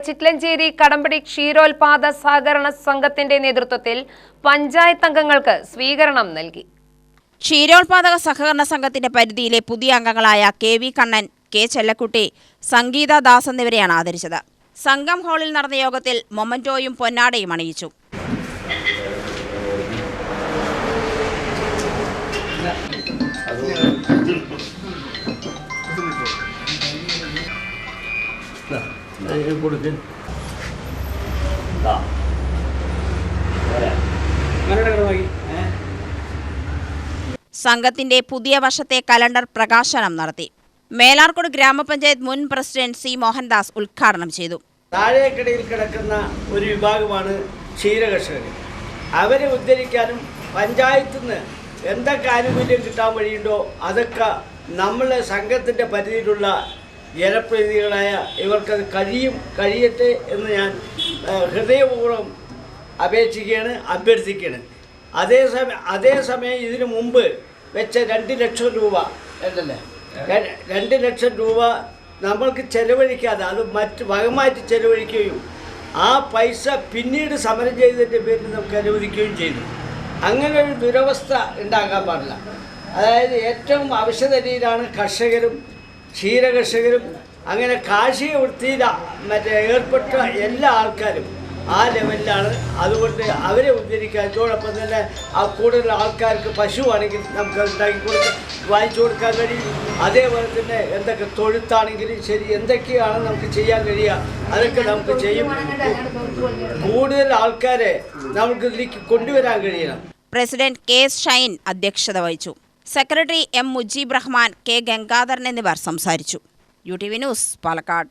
ചിറ്റലഞ്ചേരി കടമ്പടി ക്ഷീരോത്പാദ സഹകരണ സംഘത്തിന്റെ നേതൃത്വത്തിൽ പഞ്ചായത്ത് അംഗങ്ങൾക്ക് സ്വീകരണം നൽകി. ക്ഷീരോത്പാദക സഹകരണ സംഘത്തിന്റെ പരിധിയിലെ പുതിയ അംഗങ്ങളായ KV കണ്ണൻ, K ചെല്ലക്കുട്ടി, സംഗീത ദാസ് എന്നിവരെയാണ് ആദരിച്ചത്. സംഘം ഹാളിൽ നടന്ന യോഗത്തിൽ മൊമന്റോയും പൊന്നാടയും അണിയിച്ചു. സംഘത്തിന്റെ പുതിയ വർഷത്തെ കലണ്ടർ പ്രകാശനം നടത്തി. മേലാർക്കോട് ഗ്രാമപഞ്ചായത്ത് മുൻ പ്രസിഡന്റ് C. മോഹൻദാസ് ഉദ്ഘാടനം ചെയ്തു. താഴേക്കടയിൽ കിടക്കുന്ന ഒരു വിഭാഗമാണ് ക്ഷീരകർഷകർ. അവരെ ഉദ്ധരിക്കാനും പഞ്ചായത്തിൽ നിന്ന് എന്തൊക്കെ ആനുകൂല്യം കിട്ടാൻ വഴിയുണ്ടോ അതൊക്കെ നമ്മളെ സംഘത്തിൻ്റെ പരിധിയിലുള്ള ജനപ്രതിനിധികളായ ഇവർക്കത് കഴിയട്ടെ എന്ന് ഞാൻ ഹൃദയപൂർവ്വം അഭ്യർത്ഥിക്കുകയാണ്. അതേസമയം ഇതിനു മുമ്പ് വെച്ച 2 ലക്ഷം രൂപ എന്നല്ലേ 2 ലക്ഷം രൂപ നമ്മൾക്ക് ചെലവഴിക്കാതെ അത് മറ്റ് വകമാറ്റി ചെലവഴിക്കുകയും ആ പൈസ പിന്നീട് സമരം ചെയ്തതിൻ്റെ പേരിൽ നമുക്ക് അനുവദിക്കുകയും ചെയ്തു. അങ്ങനെ ഒരു ദുരവസ്ഥ ഉണ്ടാകാൻ പാടില്ല. അതായത് ഏറ്റവും അവശതയിലാണ് കർഷകരും ക്ഷീരകർഷകരും. അങ്ങനെ കാർഷിക വൃത്തിയിൽ ഏർപ്പെട്ട എല്ലാ ആൾക്കാരും ആ ലെവലിലാണ്. അതുകൊണ്ട് അവരെ ഉദ്ധരിക്കാൻ ഇതോടൊപ്പം തന്നെ കൂടുതൽ ആൾക്കാർക്ക് പശുവാണെങ്കിൽ നമുക്ക് വാങ്ങിച്ചു കൊടുക്കാൻ കഴിയും. അതേപോലെ തന്നെ എന്തൊക്കെ തൊഴുത്താണെങ്കിലും ശരി, എന്തൊക്കെയാണ് നമുക്ക് ചെയ്യാൻ കഴിയുക അതൊക്കെ നമുക്ക് ചെയ്യും. കൂടുതൽ ആൾക്കാരെ നമുക്ക് ഇതിലേക്ക് കൊണ്ടുവരാൻ കഴിയണം. President K. ഷൈൻ അധ്യക്ഷത വഹിച്ചു. Secretary M. Mujeeb Rahman, K. Gangadharan എന്നിവർ സംസാരിച്ചു. UTV news, Palakkad.